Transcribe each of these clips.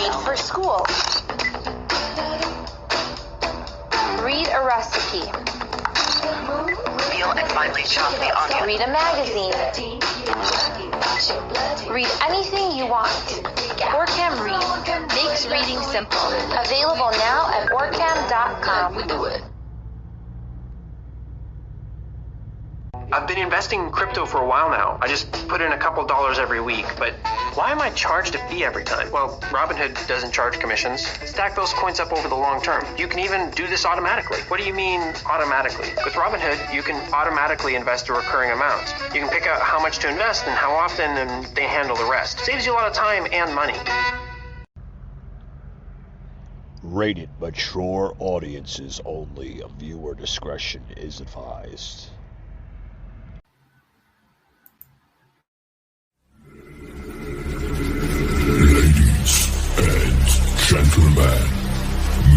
Read for school. Read a recipe. Feel and finally chop the onion. Read a magazine. Read anything you want. Orcam Read makes reading simple. Available now at orcam.com. We do it. I've been investing in crypto for a while now. I just put in a couple dollars every week, but why am I charged a fee every time? Well, Robinhood doesn't charge commissions. Stack those coins up over the long term. You can even do this automatically. What do you mean automatically? With Robinhood, you can automatically invest a recurring amount. You can pick out how much to invest and how often, and they handle the rest. Saves you a lot of time and money. Rated mature audiences only. Viewer discretion is advised. Gentlemen,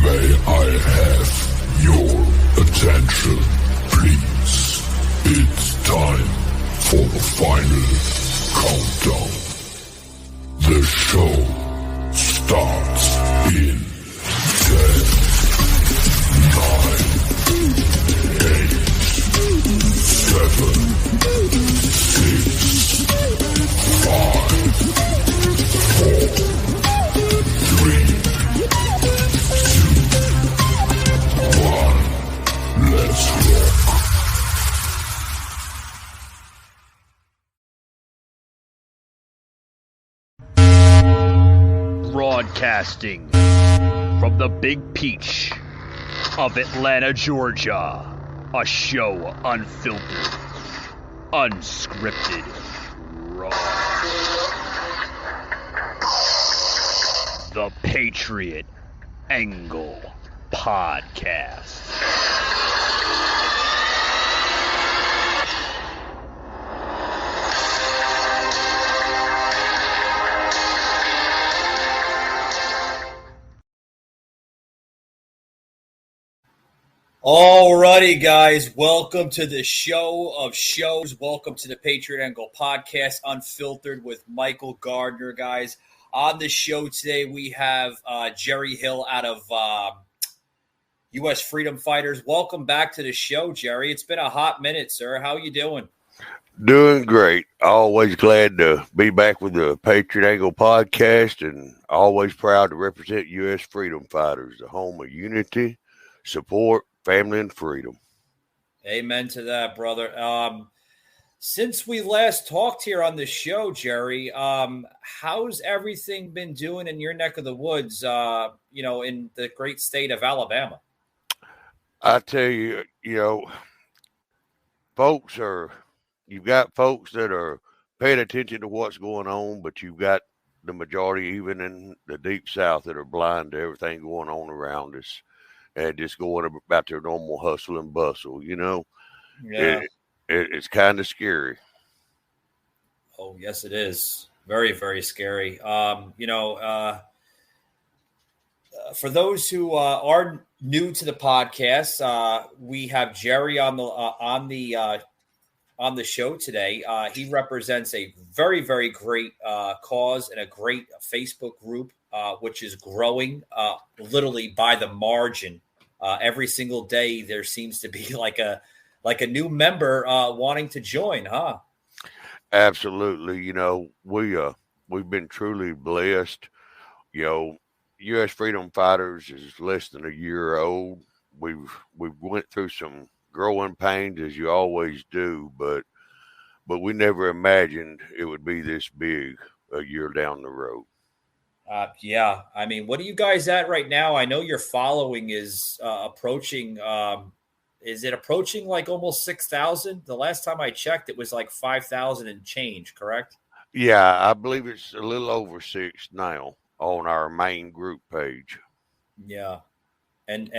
may I have your attention, please? It's time for the final countdown. The show starts in 10, 9, 8, 7, 6, 5, 4, 3, let's rock. Broadcasting from the Big Peach of Atlanta, Georgia. A show unfiltered, unscripted, raw. The Patriot Angle Podcast. Alrighty, guys, welcome to the show of shows. Welcome to the Patriot Angle Podcast, unfiltered, with Michael Gardner, guys. On the show today, we have Jerry Hill out of U.S. Freedom Fighters. Welcome back to the show, Jerry. It's been a hot minute, sir. How you doing? Doing great. Always glad to be back with the Patriot Angle Podcast, and always proud to represent U.S. Freedom Fighters, the home of unity, support, family, and freedom. Amen to that, brother. Since we last talked here on the show, Jerry, how's everything been doing in your neck of the woods, in the great state of Alabama? I tell you, you've got folks that are paying attention to what's going on, but you've got the majority, even in the deep South, that are blind to everything going on around us and just going about their normal hustle and bustle, Yeah. It's kind of scary. Oh, yes, it is. Very, very scary. For those who are new to the podcast, we have Jerry on the show today. He represents a very, very great cause and a great Facebook group, which is growing literally by the margin. Every single day, there seems to be like a new member wanting to join, huh? Absolutely. We've been truly blessed. U.S. Freedom Fighters is less than a year old. We've went through some growing pains, as you always do, but we never imagined it would be this big a year down the road. Yeah. I mean, what are you guys at right now? I know your following is approaching. Is it approaching like almost 6,000? The last time I checked, it was like 5,000 and change, correct? Yeah, I believe it's a little over 6 now on our main group page. Yeah. And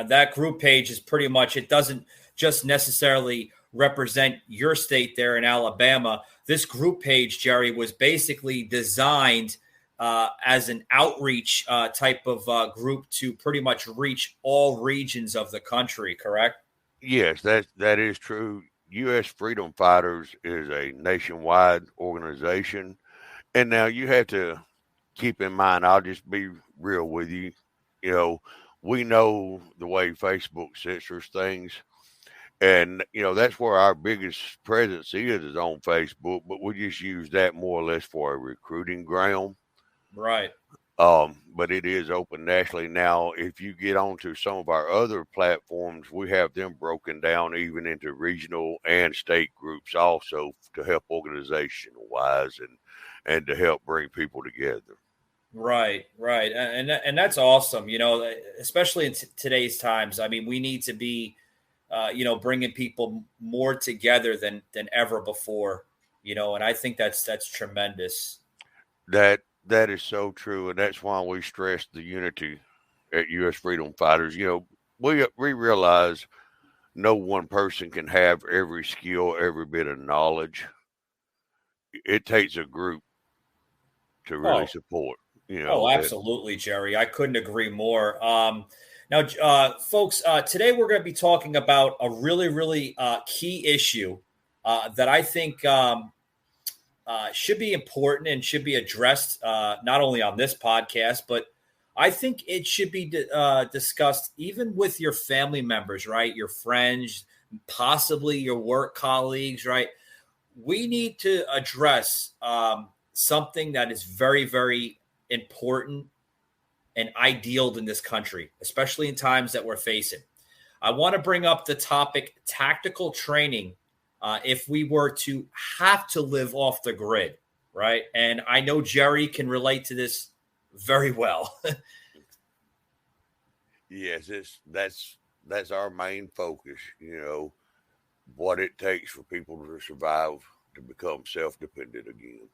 that group page is pretty much, it doesn't just necessarily represent your state there in Alabama. This group page, Jerry, was basically designed as an outreach type of group to pretty much reach all regions of the country, correct? Yes, that is true. U.S. Freedom Fighters is a nationwide organization. And now you have to keep in mind, I'll just be real with you. You know, we know the way Facebook censors things. And, that's where our biggest presence is on Facebook, but we just use that more or less for a recruiting ground. Right. But it is open nationally. Now, if you get onto some of our other platforms, we have them broken down even into regional and state groups also to help organizational wise and to help bring people together. Right. And that's awesome. Especially in today's times. I mean, we need to be, bringing people more together than ever before, and I think that's tremendous. That is so true, and that's why we stress the unity at U.S. Freedom Fighters. We realize no one person can have every skill, every bit of knowledge. It takes a group to really support. Absolutely, Jerry. I couldn't agree more. Now, folks, today we're going to be talking about a really, really key issue that I think should be important and should be addressed not only on this podcast, but I think it should be discussed even with your family members, right? Your friends, possibly your work colleagues, right? We need to address something that is very, very important and ideal in this country, especially in times that we're facing. I want to bring up the topic tactical training if we were to have to live off the grid, right? And I know Jerry can relate to this very well. Yes, that's our main focus, what it takes for people to survive, to become self-dependent again.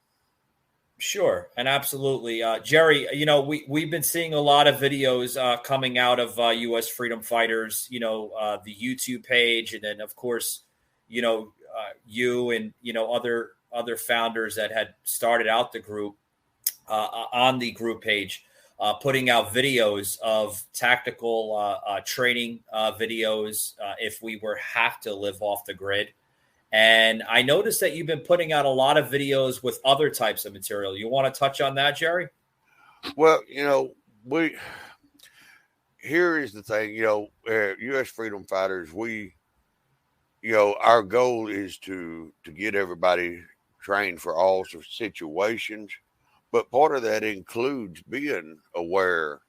Sure. And absolutely. Jerry, we've been seeing a lot of videos coming out of U.S. Freedom Fighters, the YouTube page. And then, of course, you and, other founders that had started out the group on the group page, putting out videos of tactical training videos if we have to live off the grid. And I noticed that you've been putting out a lot of videos with other types of material. You want to touch on that, Jerry? Well, here is the thing, U.S. Freedom Fighters, our goal is to get everybody trained for all situations. But part of that includes being aware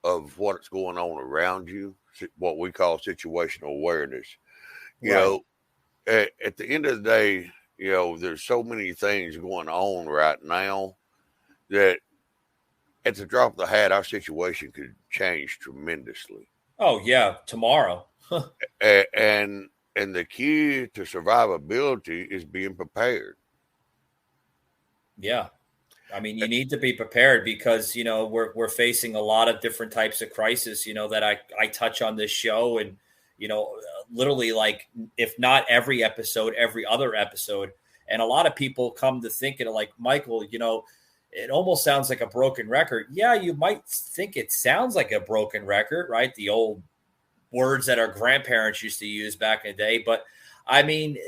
of what's going on around you, what we call situational awareness. At the end of the day, there's so many things going on right now that at the drop of the hat, our situation could change tremendously. Oh, yeah, tomorrow. And the key to survivability is being prepared. Yeah. I mean, you need to be prepared because, we're facing a lot of different types of crisis, that I touch on this show and, literally like if not every episode, every other episode. And a lot of people come to think it like, Michael, it almost sounds like a broken record. Yeah, you might think it sounds like a broken record, right? The old words that our grandparents used to use back in the day. But I mean,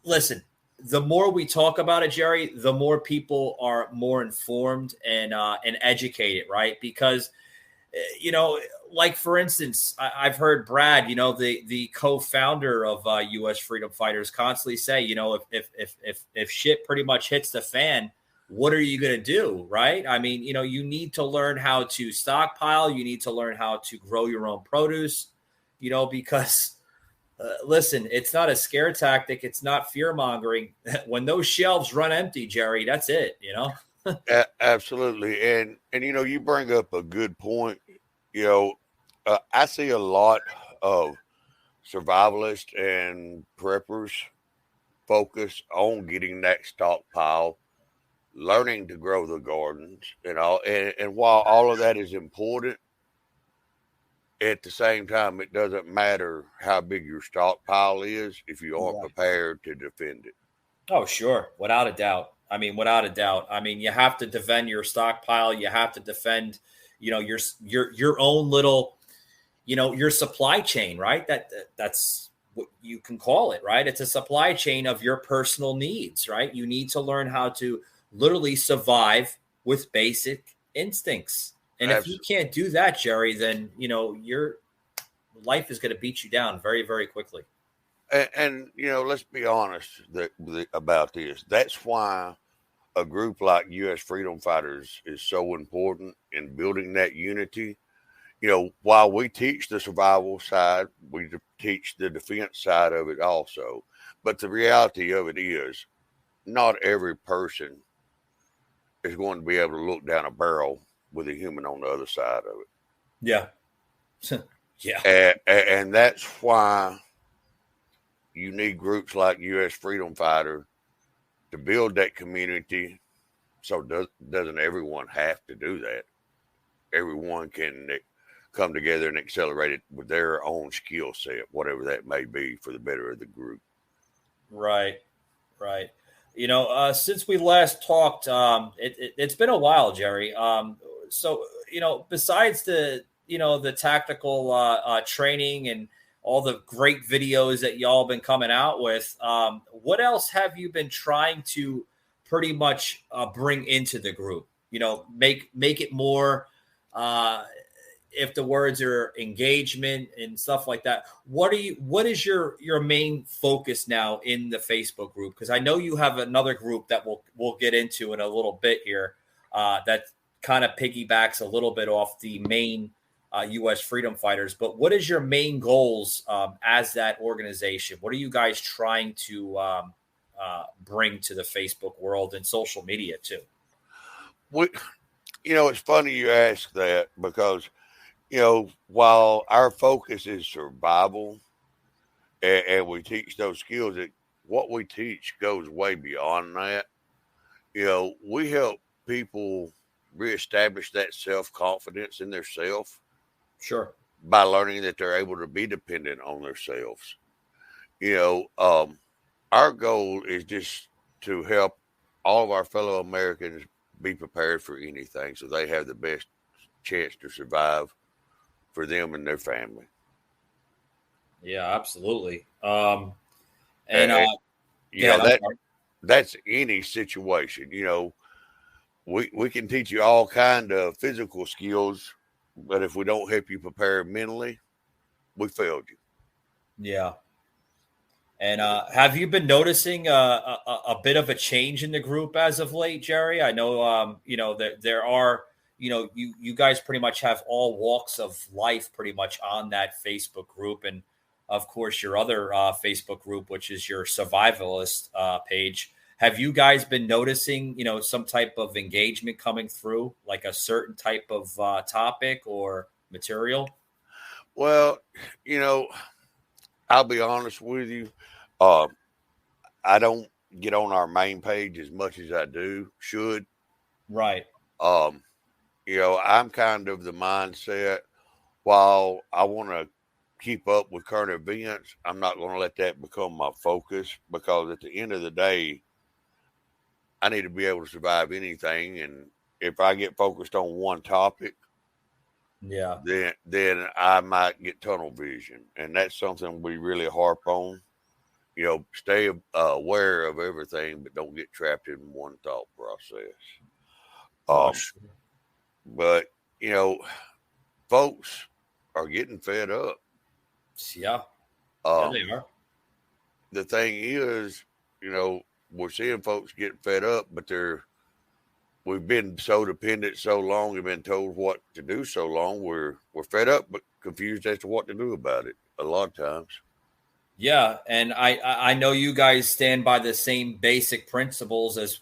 listen, the more we talk about it, Jerry, the more people are more informed and educated, right? Because, like for instance, I've heard Brad, the co-founder of U.S. Freedom Fighters, constantly say, if shit pretty much hits the fan, what are you going to do, right? I mean, you need to learn how to stockpile. You need to learn how to grow your own produce, because listen, it's not a scare tactic. It's not fear mongering. When those shelves run empty, Jerry, that's it, Absolutely. And you bring up a good point. I see a lot of survivalists and preppers focus on getting that stockpile, learning to grow the gardens and all. And while all of that is important, at the same time, it doesn't matter how big your stockpile is if you aren't prepared to defend it. Oh, sure. Without a doubt. I mean, you have to defend your stockpile. You have to defend, your own little, your supply chain, right? That's what you can call it, right? It's a supply chain of your personal needs, right? You need to learn how to literally survive with basic instincts. And if you can't do that, Jerry, then, your life is going to beat you down very, very quickly. And let's be honest about this. That's why a group like U.S. Freedom Fighters is so important in building that unity. While we teach the survival side, we teach the defense side of it also. But the reality of it is, not every person is going to be able to look down a barrel with a human on the other side of it. Yeah. Yeah. And that's why you need groups like U.S. Freedom Fighter to build that community. So doesn't everyone have to do that? Everyone can come together and accelerate it with their own skill set, whatever that may be, for the better of the group. Right. Since we last talked, it's been a while, Jerry. So, besides the tactical training and all the great videos that y'all been coming out with, what else have you been trying to pretty much bring into the group? Make it more, if the words are engagement and stuff like that. What is your main focus now in the Facebook group? Because I know you have another group that we'll get into in a little bit here, that kind of piggybacks a little bit off the main U.S. Freedom Fighters. But what is your main goals as that organization? What are you guys trying to bring to the Facebook world and social media too? It's funny you ask that, because while our focus is survival and we teach those skills, what we teach goes way beyond that. We help people reestablish that self-confidence in themselves. Sure. By learning that they're able to be dependent on themselves. Our goal is just to help all of our fellow Americans be prepared for anything, so they have the best chance to survive for them and their family. Yeah, absolutely. That's any situation. We can teach you all kind of physical skills, but if we don't help you prepare mentally, we failed you. Yeah. And have you been noticing a bit of a change in the group as of late, Jerry? I know, there are, you guys pretty much have all walks of life pretty much on that Facebook group. And of course, your other Facebook group, which is your survivalist page. Have you guys been noticing, some type of engagement coming through, like a certain type of topic or material? Well, I'll be honest with you. I don't get on our main page as much as I should. Right. I'm kind of the mindset, while I want to keep up with current events, I'm not going to let that become my focus, because at the end of the day, I need to be able to survive anything. And if I get focused on one topic, then I might get tunnel vision. And that's something we really harp on. Stay aware of everything, but don't get trapped in one thought process. But, folks are getting fed up. Yeah. They are. The thing is, we're seeing folks getting fed up, but we've been so dependent so long and been told what to do so long. We're fed up, but confused as to what to do about it a lot of times. Yeah, and I know you guys stand by the same basic principles as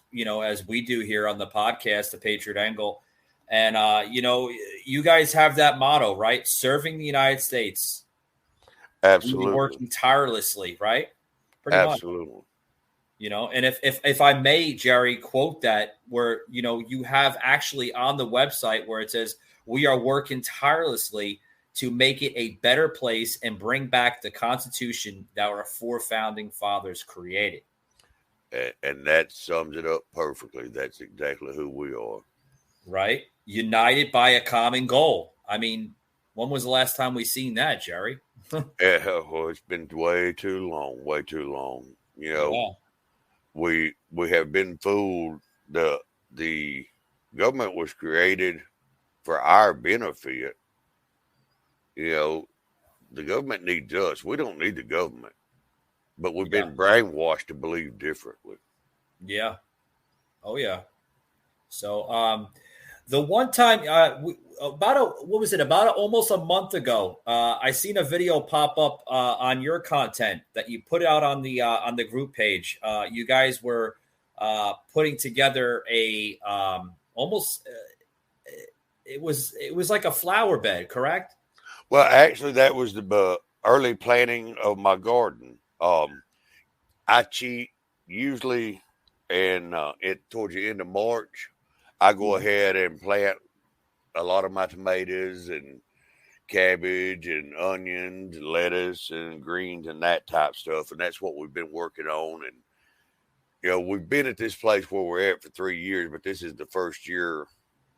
we do here on the podcast, The Patriot Angle. And you guys have that motto, right? Serving the United States. Absolutely. Working tirelessly, right? Pretty Absolutely. Much. And if I may, Jerry, quote that, where you have actually on the website where it says, "We are working tirelessly to make it a better place and bring back the Constitution that our four founding fathers created." And that sums it up perfectly. That's exactly who we are. Right? United by a common goal. I mean, when was the last time we seen that, Jerry? It's been way too long. We have been fooled. The government was created for our benefit. The government needs us. We don't need the government, but we've been brainwashed to believe differently. Yeah. Oh yeah. So the one time about almost a month ago, I seen a video pop up on your content that you put out on the group page. You guys were putting together a almost it was like a flower bed, correct? Well, actually, that was the early planting of my garden. I cheat usually, and towards the end of March, I go ahead and plant a lot of my tomatoes and cabbage and onions and lettuce and greens and that type stuff. And that's what we've been working on. And, we've been at this place where we're at for 3 years, but this is the first year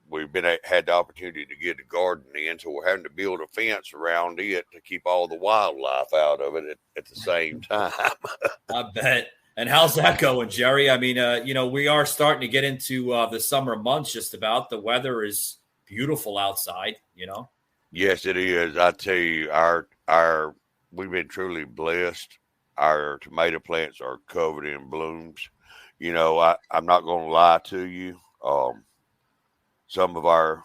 we've had the opportunity to get the garden in. So we're having to build a fence around it to keep all the wildlife out of it at the same time. I bet. And how's that going, Jerry? I mean, we are starting to get into the summer months just about. The weather is beautiful outside, Yes, it is. I tell you, we've been truly blessed. Our tomato plants are covered in blooms. I'm not going to lie to you. Some of our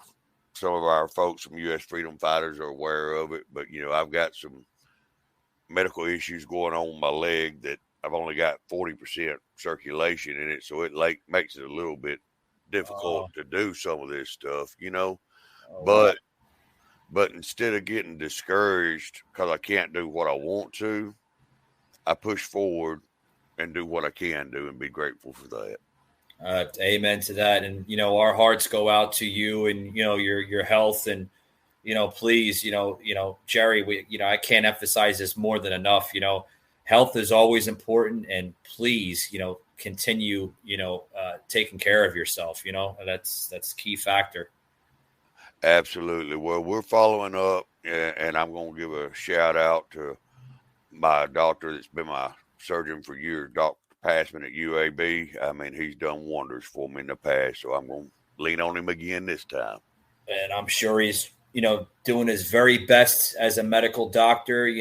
folks from U.S. Freedom Fighters are aware of it, but I've got some medical issues going on with my leg that I've only got 40% circulation in it, so it makes it a little bit difficult to do some of this stuff, But instead of getting discouraged because I can't do what I want to, I push forward and do what I can do and be grateful for that. Amen to that. And, our hearts go out to you and, your health and, please, Jerry, I can't emphasize this more than enough. Health is always important, and please, continue, taking care of yourself. That's key factor. Absolutely. Well, we're following up, and I'm going to give a shout out to my doctor that's been my surgeon for years, Dr. Passman at UAB. I mean, he's done wonders for me in the past, so I'm going to lean on him again this time. And I'm sure he's, doing his very best as a medical doctor,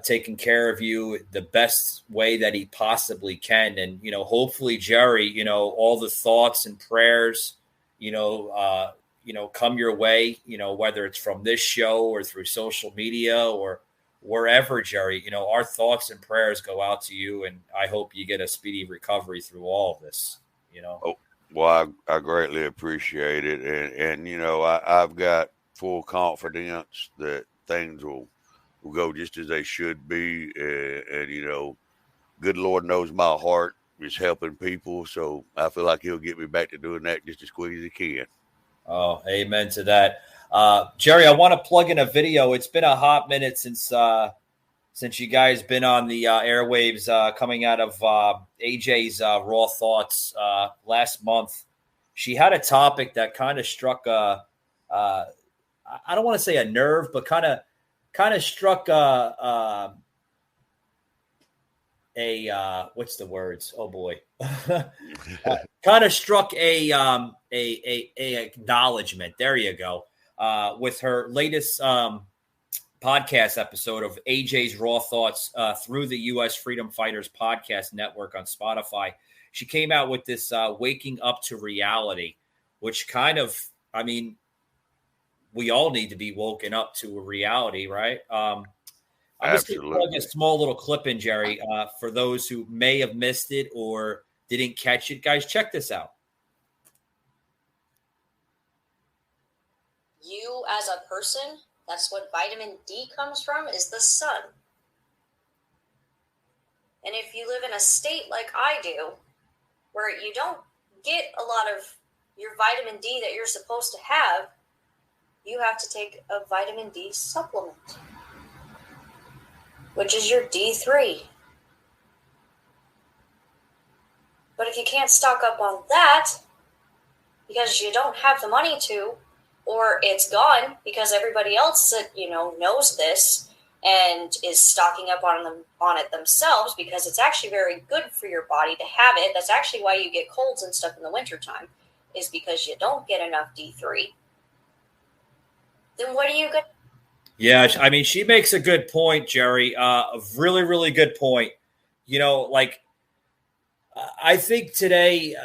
taking care of you the best way that he possibly can. And, hopefully, Jerry, all the thoughts and prayers, come your way, whether it's from this show or through social media or wherever, Jerry, our thoughts and prayers go out to you. And I hope you get a speedy recovery through all of this, Oh, well, I greatly appreciate it. And I've got full confidence that things will go just as they should be. And good Lord knows my heart is helping people. So I feel like he'll get me back to doing that just as quick as he can. Oh, amen to that. Jerry, I want to plug in a video. It's been a hot minute since you guys been on the airwaves coming out of AJ's Raw Thoughts last month. She had a topic that kind of struck I don't want to say a nerve, but kind of struck a what's the words? Oh boy. Kind of struck a acknowledgement. There you go. With her latest podcast episode of AJ's Raw Thoughts through the U.S. Freedom Fighters Podcast Network on Spotify. She came out with this waking up to reality, which kind of, we all need to be woken up to a reality, right? I'm just going to plug a small little clip in, Jerry, for those who may have missed it or didn't catch it. Guys, check this out. You as a person, that's what vitamin D comes from, is the sun. And if you live in a state like I do, where you don't get a lot of your vitamin D that you're supposed to have, you have to take a vitamin D supplement, which is your D3. But if you can't stock up on that because you don't have the money to, or it's gone because everybody else that knows this and is stocking up on it themselves, because it's actually very good for your body to have it. That's actually why you get colds and stuff in the wintertime, is because you don't get enough D3, then what are you going to? Yeah, I mean, she makes a good point, Jerry. A really, really good point. You know, like, I think today,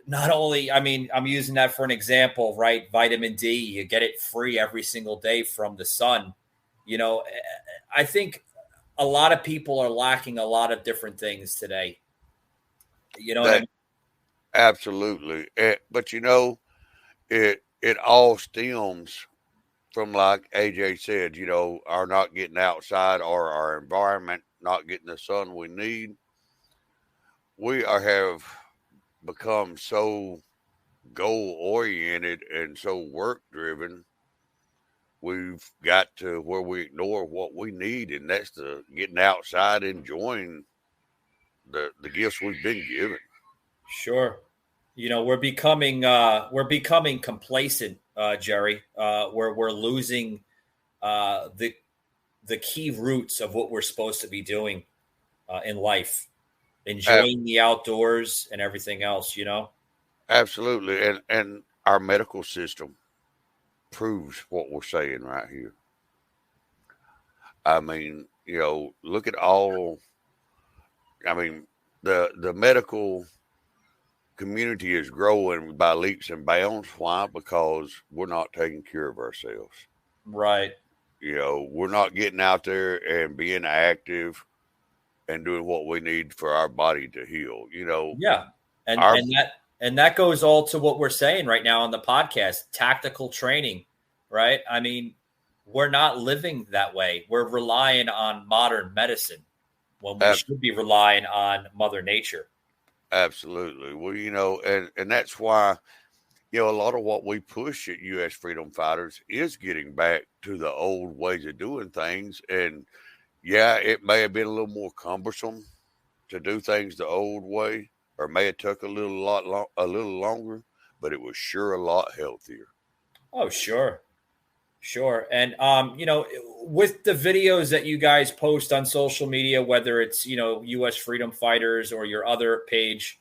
not only, I mean, I'm using that for an example, right? Vitamin D, you get it free every single day from the sun. You know, I think a lot of people are lacking a lot of different things today. You know what I mean? Absolutely. But, it all stems from, like AJ said, our not getting outside or our environment not getting the sun we need. Have become so goal oriented and so work driven. We've got to where we ignore what we need, and that's the getting outside, enjoying the gifts we've been given. Sure. You know, we're becoming complacent, Jerry. We're losing the key roots of what we're supposed to be doing in life, enjoying the outdoors and everything else. Absolutely, and our medical system proves what we're saying right here. I mean, look at all. I mean, the medical community is growing by leaps and bounds. Why? Because we're not taking care of ourselves. Right. We're not getting out there and being active and doing what we need for our body to heal. Yeah, and that goes all to what we're saying right now on the podcast: tactical training. Right. I mean, we're not living that way. We're relying on modern medicine when we should be relying on Mother Nature. Absolutely. Well, and that's why, a lot of what we push at U.S. Freedom Fighters is getting back to the old ways of doing things. And yeah, it may have been a little more cumbersome to do things the old way, or may have took a little longer, but it was sure a lot healthier. Oh, sure. And, with the videos that you guys post on social media, whether it's, U.S. Freedom Fighters or your other page,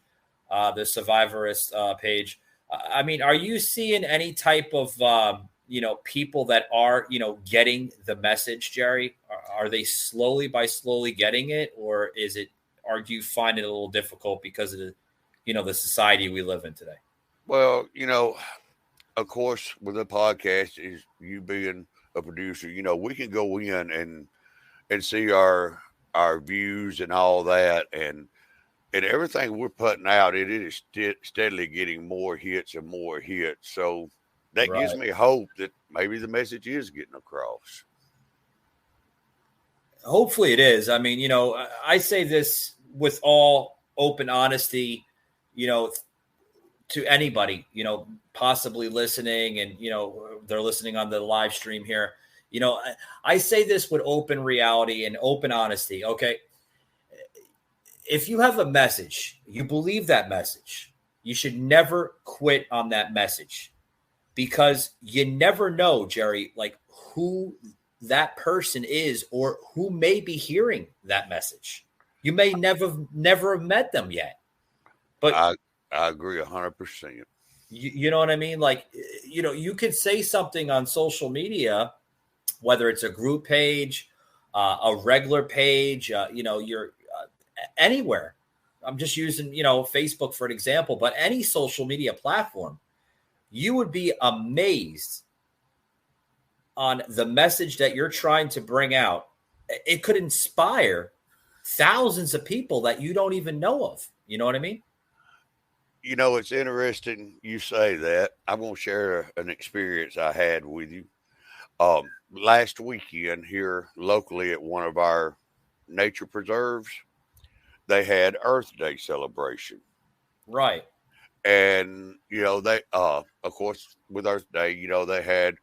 the Survivorist page, I mean, are you seeing any type of, people that are, getting the message, Jerry? Are they slowly getting it, or do you find it a little difficult because of the society we live in today? Well, of course, with the podcast, is you being a producer, we can go in and see our views and all that, and everything we're putting out, it is steadily getting more hits and more hits. So that gives me hope that maybe the message is getting across. Hopefully it is. I mean, I say this with all open honesty, to anybody, possibly listening, and, they're listening on the live stream here. I say this with open reality and open honesty. Okay. If you have a message, you believe that message, you should never quit on that message, because you never know, Jerry, like who that person is or who may be hearing that message. You may never have met them yet, but I agree 100%. You know what I mean? Like, you could say something on social media, whether it's a group page, a regular page, you're anywhere. I'm just using, Facebook for an example, but any social media platform, you would be amazed on the message that you're trying to bring out. It could inspire thousands of people that you don't even know of. You know what I mean? It's interesting you say that. I'm going to share an experience I had with you. Last weekend here locally at one of our nature preserves, they had Earth Day celebration. Right. And, they, of course, with Earth Day, they had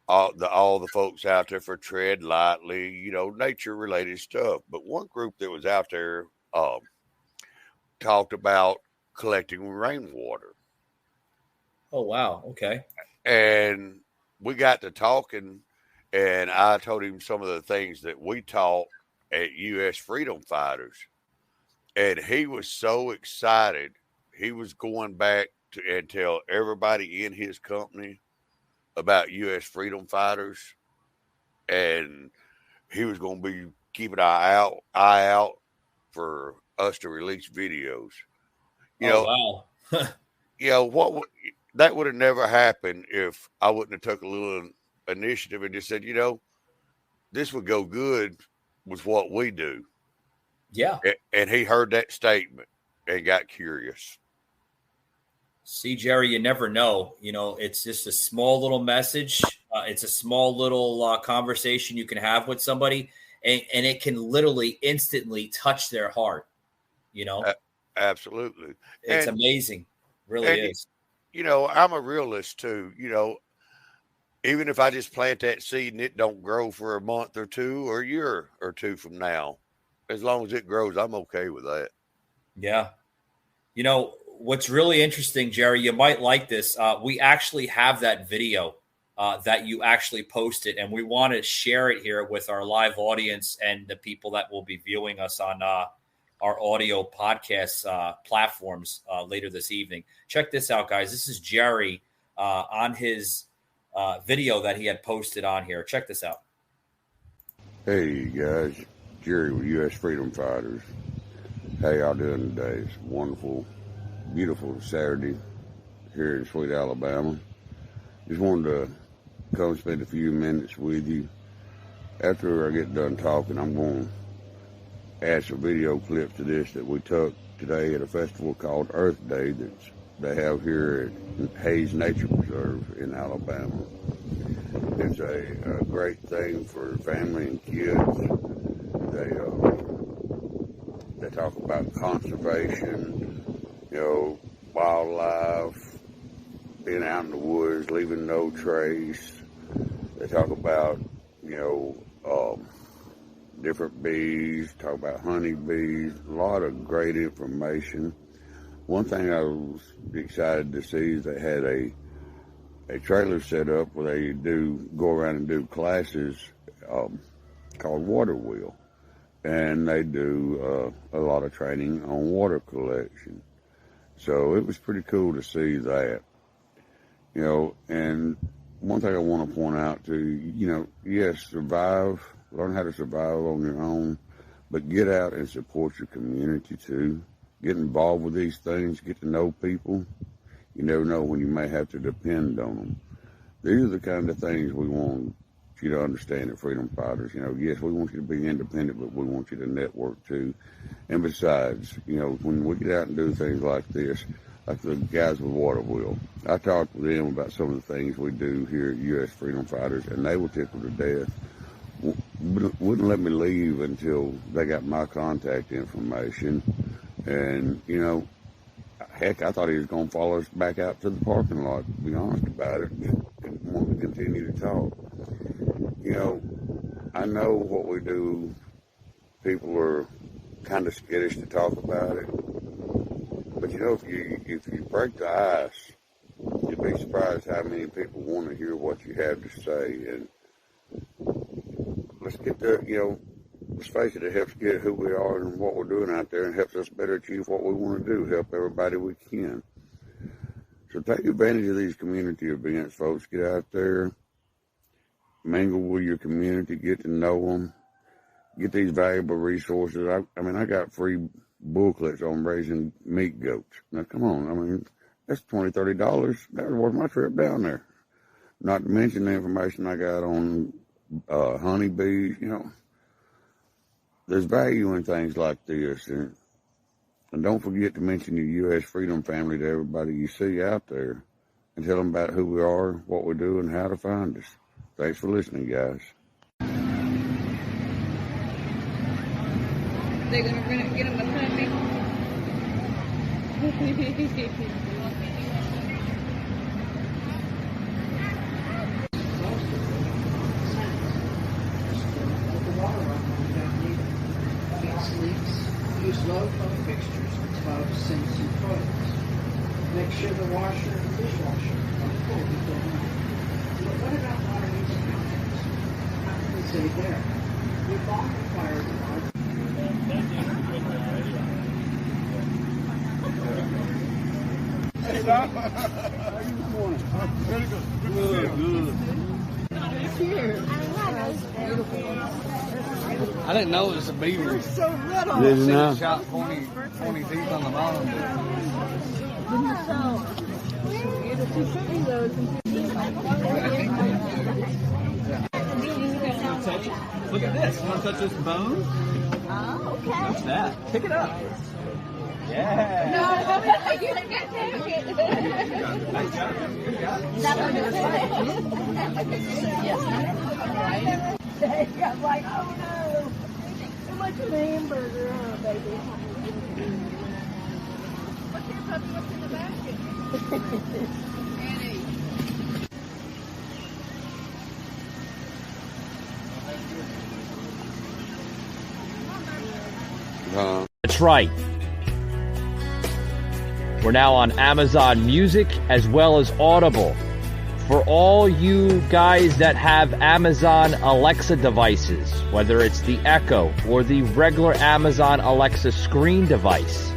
all the folks out there for tread lightly, nature related stuff. But one group that was out there talked about collecting rainwater. Oh, wow. Okay. And we got to talking, and I told him some of the things that we taught at U.S. Freedom Fighters. And he was so excited. He was going back and tell everybody in his company about U.S. freedom fighters, and he was going to be keeping an eye out for us to release videos. Wow. That would have never happened if I wouldn't have took a little initiative and just said, this would go good with what we do. Yeah. And he heard that statement and got curious. See, Jerry, you never know. It's just a small little message. It's a small little conversation you can have with somebody, and it can literally instantly touch their heart. Absolutely. It's amazing. Really is. I'm a realist too. Even if I just plant that seed and it don't grow for a month or two or a year or two from now, as long as it grows, I'm okay with that. Yeah. What's really interesting, Jerry, you might like this. We actually have that video that you actually posted, and we want to share it here with our live audience and the people that will be viewing us on our audio podcast platforms later this evening. Check this out, guys. This is Jerry on his video that he had posted on here. Check this out. Hey, guys. Jerry with U.S. Freedom Fighters. How y'all doing today? It's a wonderful, beautiful Saturday here in sweet Alabama. Just wanted to come spend a few minutes with you. After I get done talking, I'm going to add some video clips to this that we took today at a festival called Earth Day that they have here at Hayes Nature Preserve in Alabama. It's a great thing for family and kids. They talk about conservation, wildlife, being out in the woods, leaving no trace. They talk about, different bees, talk about honeybees, a lot of great information. One thing I was excited to see is they had a trailer set up where they go around and do classes called Water Wheel. And they do a lot of training on water collection. So it was pretty cool to see that. And one thing I want to point out too, yes, learn how to survive on your own, but get out and support your community too. Get involved with these things, get to know people. You never know when you may have to depend on them. These are the kind of things we want you to understand at Freedom Fighters. Yes, we want you to be independent, but we want you to network too. And besides, when we get out and do things like this, like the guys with Water Wheel, I talked with them about some of the things we do here at U.S. Freedom Fighters, and they were tickled to death. Wouldn't let me leave until they got my contact information. And, heck, I thought he was going to follow us back out to the parking lot, to be honest about it, and want to continue to talk. I know what we do, people are kind of skittish to talk about it. But, if you break the ice, you'd be surprised how many people want to hear what you have to say. And let's get the, let's face it, it helps get who we are and what we're doing out there and helps us better achieve what we want to do, help everybody we can. So take advantage of these community events, folks. Get out there, mingle with your community, get to know them, get these valuable resources. I got free booklets on raising meat goats. Now, come on. That's $20, $30. That was worth my trip down there. Not to mention the information I got on honeybees. There's value in things like this. And don't forget to mention your U.S. Freedom family to everybody you see out there and tell them about who we are, what we do, and how to find us. Thanks for listening, guys. They're going to get him behind me. Use low flow fixtures, tubs, sinks, and toilets. Make sure the washer and dishwasher are full before night. But what about water use counters? How can we save there? We bought required water. I didn't know it was a beaver. They're so little. Didn't know. Shot 20 teeth on the bottom. Look at this. You want to touch this bone? Oh, okay. Touch that. Pick it up. Yeah. No, I can't take it. Nice job. Good job. I'm like, oh no. Too much of a hamburger, huh, baby? What's your puppy? What's in the basket? That's right. We're now on Amazon Music as well as Audible. For all you guys that have Amazon Alexa devices, whether it's the Echo or the regular Amazon Alexa screen device,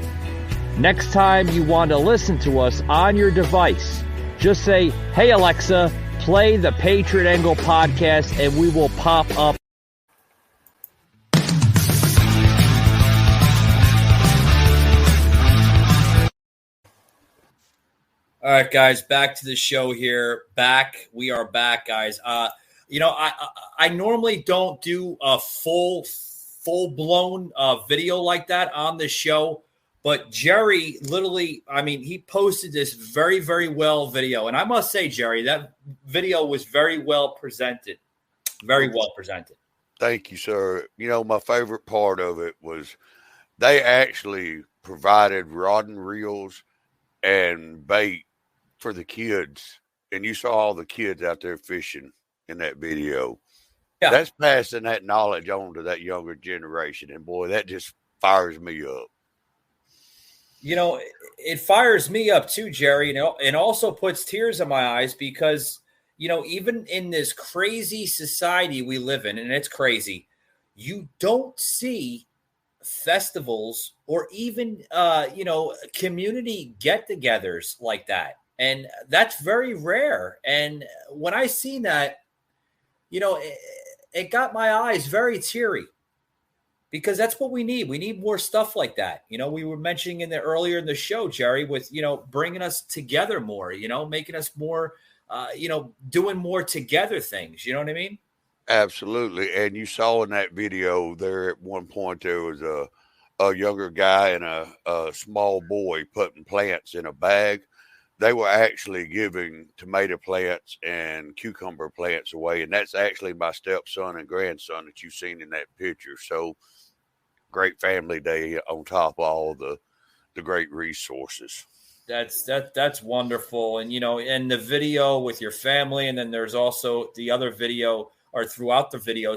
next time you want to listen to us on your device, just say, "Hey Alexa, play the Patriot Angle podcast," and we will pop up. All right, guys, back to the show here. We are back, guys. I normally don't do a full-blown video like that on the show, but Jerry literally, he posted this very, very well video. And I must say, Jerry, that video was very well presented. Very well presented. Thank you, sir. My favorite part of it was they actually provided rod and reels and bait for the kids, and you saw all the kids out there fishing in that video. Yeah. That's passing that knowledge on to that younger generation, and boy, that just fires me up. It fires me up too, Jerry, and also puts tears in my eyes because, even in this crazy society we live in, and it's crazy, you don't see festivals or even, community get-togethers like that. And that's very rare. And when I seen that, it got my eyes very teary because that's what we need. We need more stuff like that. We were mentioning earlier in the show, Jerry, with, bringing us together more, making us more, doing more together things. You know what I mean? Absolutely. And you saw in that video there at one point, there was a younger guy and a small boy putting plants in a bag. They were actually giving tomato plants and cucumber plants away. And that's actually my stepson and grandson that you've seen in that picture. So great family day on top of all the great resources. That's wonderful. And, and the video with your family. And then there's also the other video, or throughout the video,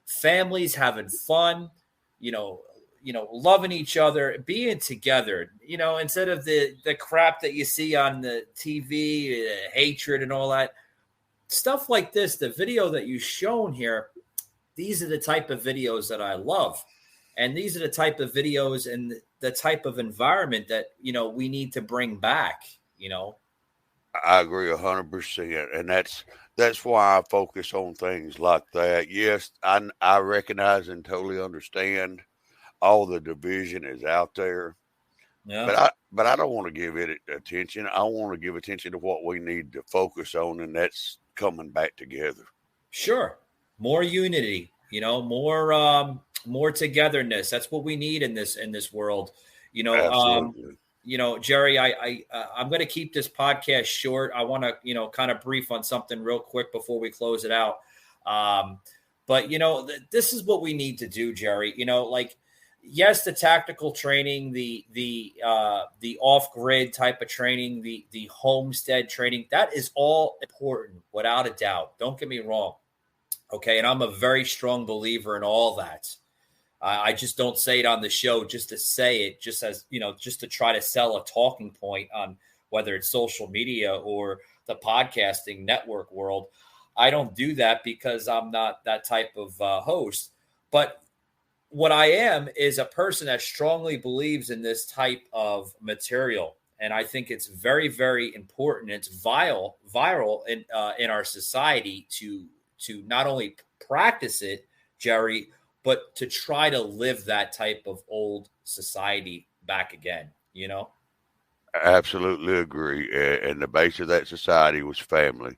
families having fun, loving each other, being together, instead of the crap that you see on the TV, hatred and all that stuff like this. The video that you've shown here, these are the type of videos that I love. And these are the type of videos and the type of environment that, we need to bring back, I agree 100%. And that's why I focus on things like that. Yes, I recognize and totally understand all the division is out there. Yeah. But I don't want to give it attention. I want to give attention to what we need to focus on, and that's coming back together. Sure. More unity, more togetherness. That's what we need in this world. Absolutely. Jerry, I'm going to keep this podcast short. I want to, kind of brief on something real quick before we close it out. But this is what we need to do, Jerry. Yes, the tactical training, the off-grid type of training, the homestead training, that is all important without a doubt. Don't get me wrong. Okay. And I'm a very strong believer in all that. I just don't say it on the show just to say it, just as, just to try to sell a talking point on whether it's social media or the podcasting network world. I don't do that because I'm not that type of host. But what I am is a person that strongly believes in this type of material. And I think it's very, very important. It's viral in our society to not only practice it, Jerry, but to try to live that type of old society back again, you know? Absolutely agree. And the base of that society was family.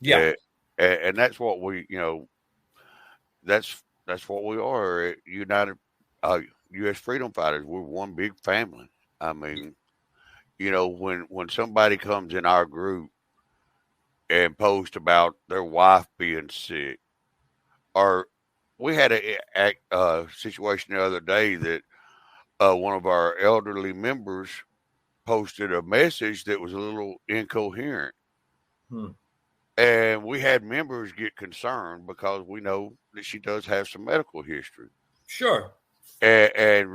Yeah. And that's what we, that's what we are. United U.S. Freedom Fighters. We're one big family. I mean, when somebody comes in our group and posts about their wife being sick, or we had a situation the other day that one of our elderly members posted a message that was a little incoherent. And we had members get concerned because we know that she does have some medical history. Sure. And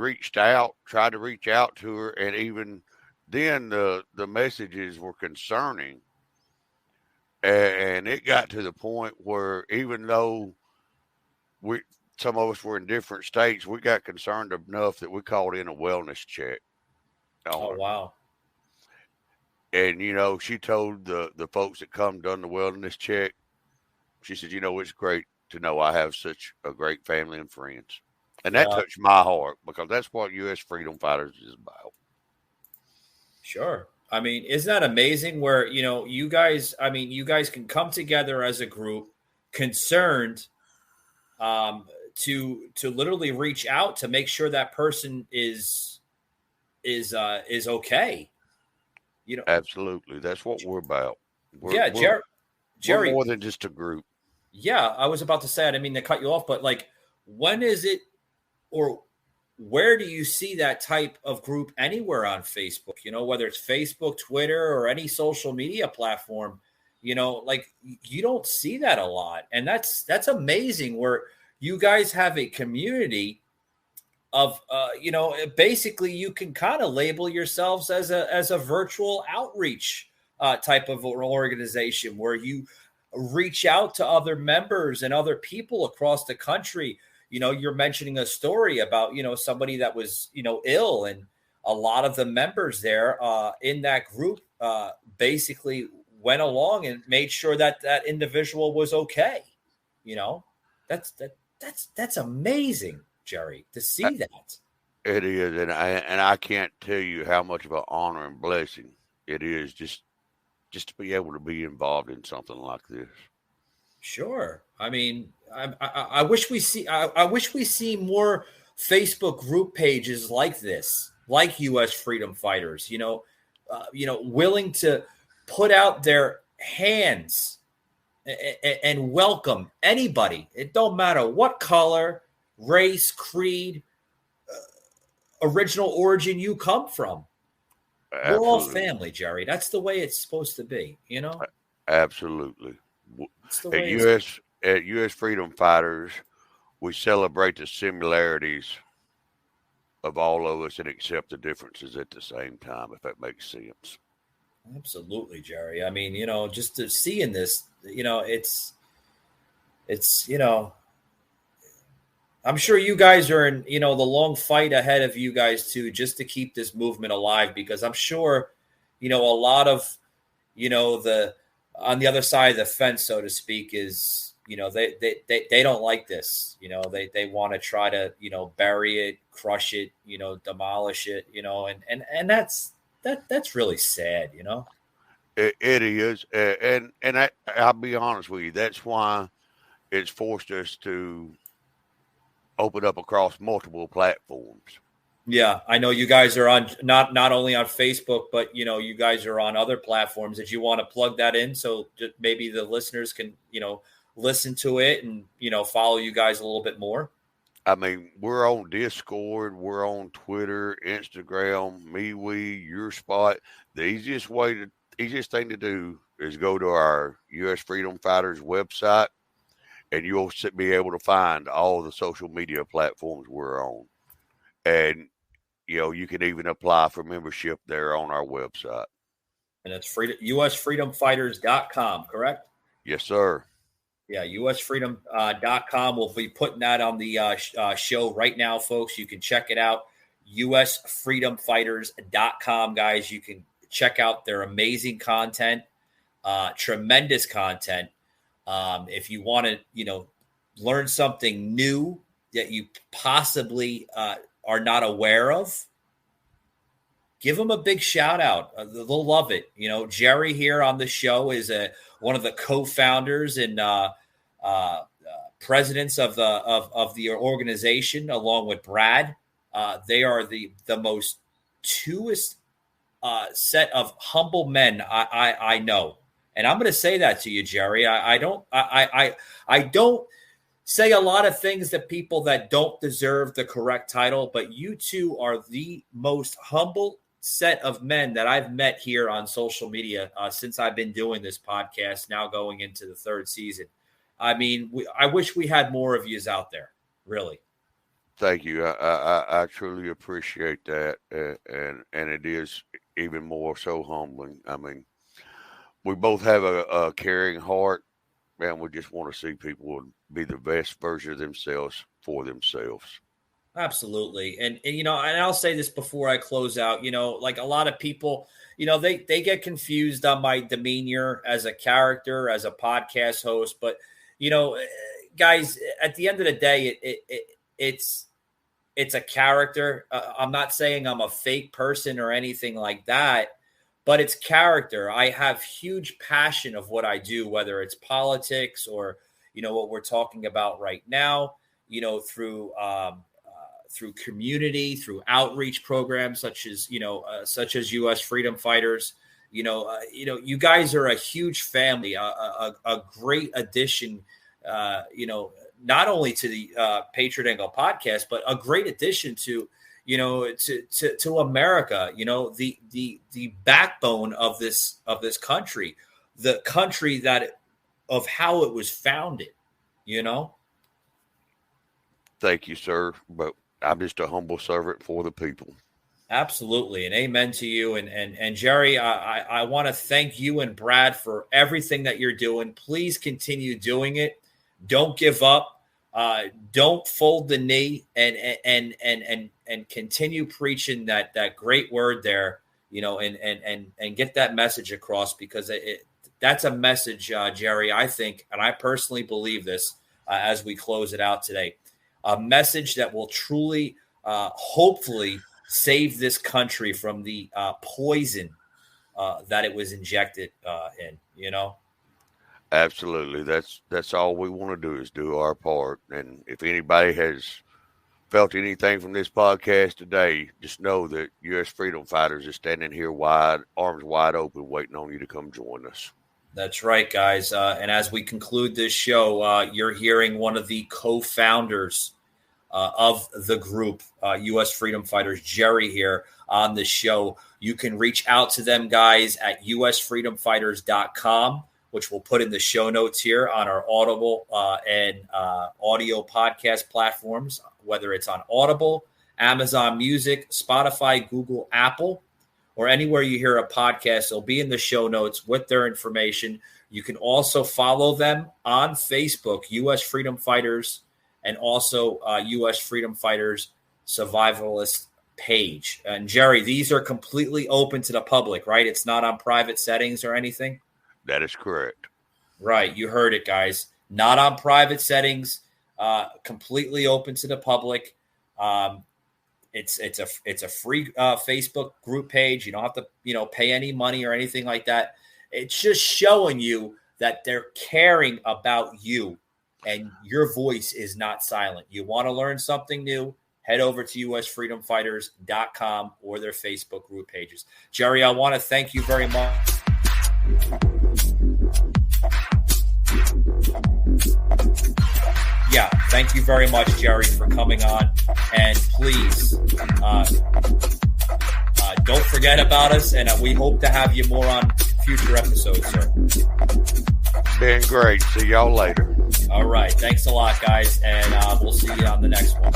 tried to reach out to her. And even then the messages were concerning. And it got to the point where even though some of us were in different states, we got concerned enough that we called in a wellness check. Oh, wow. And, she told the folks that done the wellness check, she said, it's great to know I have such a great family and friends. And that touched my heart because that's what U.S. Freedom Fighters is about. Sure. I mean, isn't that amazing where, you guys can come together as a group concerned to literally reach out to make sure that person is okay. Absolutely. That's what we're about. Jerry, we're more than just a group. Yeah, I was about to say, I didn't mean to cut you off, but when is it, or where do you see that type of group anywhere on Facebook? Whether it's Facebook, Twitter, or any social media platform, you don't see that a lot. And that's amazing where you guys have a community of, basically you can kind of label yourselves as a virtual outreach type of organization where you reach out to other members and other people across the country. You're mentioning a story about, somebody that was, ill, and a lot of the members there in that group basically went along and made sure that that individual was okay. That's amazing, Jerry, to see that. It is, and I can't tell you how much of an honor and blessing it is just to be able to be involved in something like this. Sure. I mean, I wish we see more Facebook group pages like this, like U.S. Freedom Fighters. Willing to put out their hands and welcome anybody. It don't matter what color, race, creed, original origin you come from. Absolutely. We're all family, Jerry. That's the way it's supposed to be, Absolutely. At U.S. Freedom Fighters, we celebrate the similarities of all of us and accept the differences at the same time, if that makes sense. Absolutely, Jerry. I mean, just to see in this, it's I'm sure you guys are in, the long fight ahead of you guys too, just to keep this movement alive, because I'm sure, a lot of, the on the other side of the fence, so to speak, is, they don't like this. They want to try to, bury it, crush it, demolish it, and that's really sad, It is. And I'll be honest with you. That's why it's forced us to open up across multiple platforms. Yeah, I know you guys are on not only on Facebook, but you guys are on other platforms. Did you want to plug that in so maybe the listeners can listen to it and follow you guys a little bit more? I mean, we're on Discord, we're on Twitter, Instagram, MeWe, Your Spot. The easiest thing to do is go to our U.S. Freedom Fighters website, and you'll be able to find all the social media platforms we're on. And, you can even apply for membership there on our website. And it's USFreedomFighters.com, correct? Yes, sir. Yeah, USFreedom.com. We'll be putting that on the show right now, folks. You can check it out. USFreedomFighters.com, guys. You can check out their amazing content, tremendous content. If you want to, learn something new that you possibly are not aware of, give them a big shout out. They'll love it. Jerry here on the show is one of the co-founders and presidents of the organization, along with Brad. They are the most truest set of humble men I know, and I'm going to say that to you, Jerry. I don't say a lot of things to people that don't deserve the correct title, but you two are the most humble set of men that I've met here on social media since I've been doing this podcast, now going into the third season. I mean, I wish we had more of yous out there, really. Thank you. I truly appreciate that, and it is even more so humbling. I mean, we both have a caring heart, and we just want to see people be the best version of themselves for themselves. Absolutely. And I'll say this before I close out, like a lot of people, they get confused on my demeanor as a character, as a podcast host. But, guys, at the end of the day, it's a character. I'm not saying I'm a fake person or anything like that, but it's character. I have huge passion of what I do, whether it's politics or, what we're talking about right now, through community, through outreach programs such as U.S. Freedom Fighters. You guys are a huge family, a great addition, not only to the Patriot Angle podcast, but a great addition to America, the backbone of this country, the country of how it was founded, Thank you, sir. But I'm just a humble servant for the people. Absolutely. And amen to you. And Jerry, I want to thank you and Brad for everything that you're doing. Please continue doing it. Don't give up. Don't fold the knee and continue preaching that great word there, and get that message across, because that's a message, Jerry, I think, and I personally believe this as we close it out today, a message that will truly, hopefully, save this country from the poison that it was injected in, Absolutely. That's all we want to do is do our part. And if anybody has felt anything from this podcast today, just know that U.S. Freedom Fighters is standing here arms wide open, waiting on you to come join us. That's right, guys. And as we conclude this show, you're hearing one of the co-founders of the group, U.S. Freedom Fighters, Jerry, here on the show. You can reach out to them, guys, at usfreedomfighters.com, which we'll put in the show notes here on our Audible and audio podcast platforms, whether it's on Audible, Amazon Music, Spotify, Google, Apple, or anywhere you hear a podcast. It'll be in the show notes with their information. You can also follow them on Facebook, U.S. Freedom Fighters, and also U.S. Freedom Fighters Survivalist page. And Jerry, these are completely open to the public, right? It's not on private settings or anything? That is correct. Right. You heard it, guys. Not on private settings, completely open to the public. It's a free Facebook group page. You don't have to, pay any money or anything like that. It's just showing you that they're caring about you and your voice is not silent. You want to learn something new? Head over to usfreedomfighters.com or their Facebook group pages. Jerry, I want to thank you very much. Yeah, thank you very much, Jerry, for coming on. And please, don't forget about us, and we hope to have you more on future episodes, sir. Been great. See y'all later. All right. Thanks a lot, guys, and we'll see you on the next one.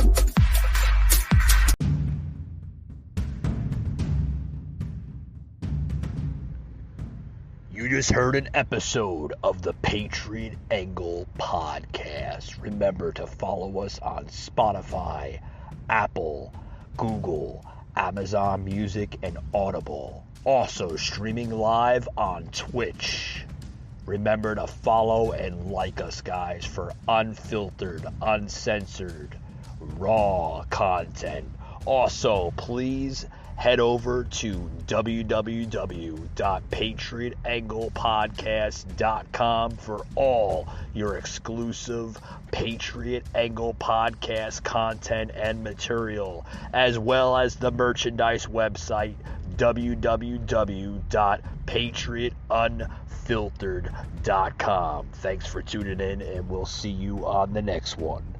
You just heard an episode of the Patriot Angle podcast. Remember to follow us on Spotify, Apple, Google, Amazon Music, and Audible. Also streaming live on Twitch. Remember to follow and like us, guys, for unfiltered, uncensored, raw content. Also, please head over to www.patriotanglepodcast.com for all your exclusive Patriot Angle podcast content and material, as well as the merchandise website www.patriotunfiltered.com. Thanks for tuning in, and we'll see you on the next one.